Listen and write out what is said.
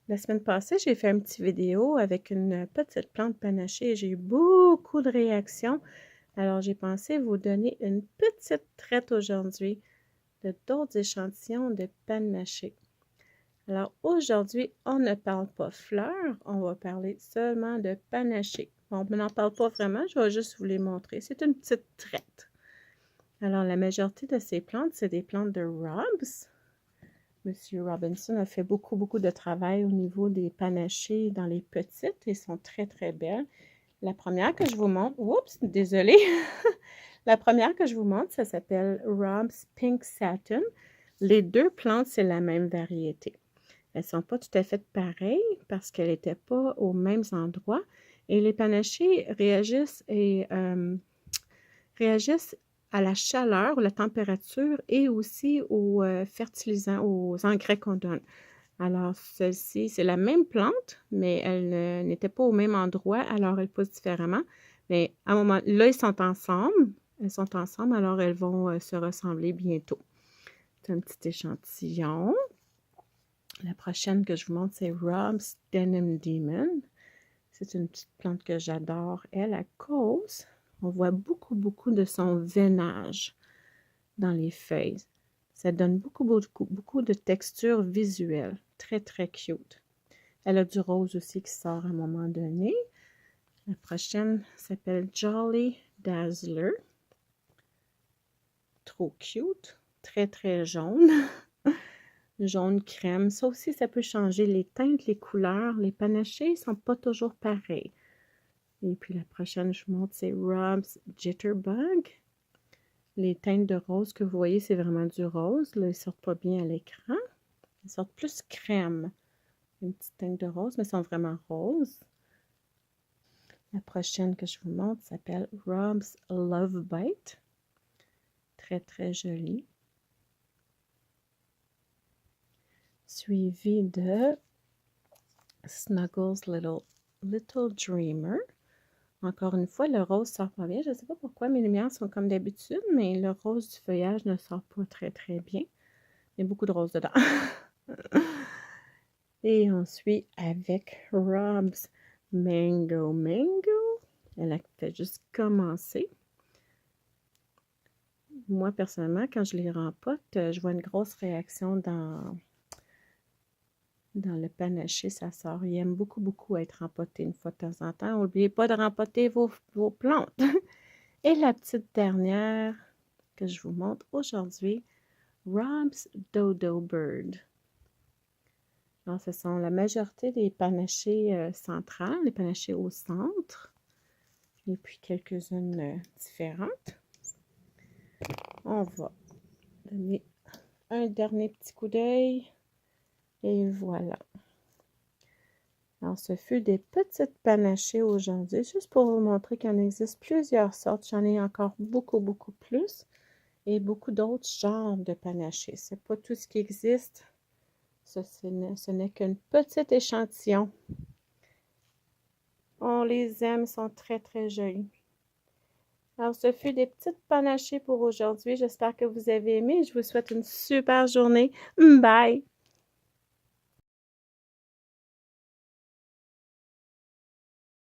La semaine passée, j'ai fait une petite vidéo avec une petite plante panachée et j'ai eu beaucoup de réactions. Alors, j'ai pensé vous donner une petite traite aujourd'hui de d'autres échantillons de panachée. Alors, aujourd'hui, on ne parle pas fleurs, on va parler seulement de panachée. Bon, on n'en parle pas vraiment, je vais juste vous les montrer. C'est une petite traite. Alors, la majorité de ces plantes, c'est des plantes de Robs. Monsieur Robinson a fait beaucoup de travail au niveau des panachées dans les petites. Elles sont très, très belles. La première que je vous montre, oups, désolée. La première que je vous montre, ça s'appelle Rob's Pink Satin. Les deux plantes, c'est la même variété. Elles ne sont pas tout à fait pareilles parce qu'elles n'étaient pas aux mêmes endroits. Et les panachées réagissent à la chaleur, la température et aussi aux fertilisants, aux engrais qu'on donne. Alors, celle-ci, c'est la même plante, mais elle n'était pas au même endroit, alors elles poussent différemment. Mais à un moment, là, elles sont ensemble, alors elles vont se ressembler bientôt. C'est un petit échantillon. La prochaine que je vous montre, c'est Rob's Denim Demon. C'est une petite plante que j'adore, elle, à cause, on voit beaucoup de son veinage dans les feuilles. Ça donne beaucoup de texture visuelle. Très, très cute. Elle a du rose aussi qui sort à un moment donné. La prochaine s'appelle Jolly Dazzler. Trop cute. Très, très jaune. Jaune crème. Ça aussi, ça peut changer les teintes, les couleurs. Les panachés ne sont pas toujours pareils. Et puis la prochaine, je vous montre, c'est Rob's Jitterbug. Les teintes de rose que vous voyez, c'est vraiment du rose. Là, ils ne sortent pas bien à l'écran. Ils sortent plus crème. Une petite teinte de rose, mais ils sont vraiment roses. La prochaine que je vous montre s'appelle Rob's Love Bite. Très, très jolie. Suivi de Snuggles Little Dreamer. Encore une fois, le rose sort pas bien. Je ne sais pas pourquoi mes lumières sont comme d'habitude, mais le rose du feuillage ne sort pas très, très bien. Il y a beaucoup de rose dedans. Et on suit avec Rob's Mango Mango. Elle a fait juste commencer. Moi, personnellement, quand je les rempote, je vois une grosse réaction dans le panaché. Ça sort. Il aime beaucoup être rempoté une fois de temps en temps. N'oubliez pas de rempoter vos plantes. Et la petite dernière que je vous montre aujourd'hui, Rob's Dodo Bird. Alors, ce sont la majorité des panachées centrales, les panachées au centre, et puis quelques-unes différentes. On va donner un dernier petit coup d'œil, et voilà. Alors, ce fut des petites panachées aujourd'hui, juste pour vous montrer qu'il en existe plusieurs sortes. J'en ai encore beaucoup plus, et beaucoup d'autres genres de panachées. C'est pas tout ce qui existe. Ce n'est qu'un petit échantillon. On les aime, ils sont très, très jolis. Alors, ce fut des petites panachées pour aujourd'hui. J'espère que vous avez aimé. Je vous souhaite une super journée. Bye!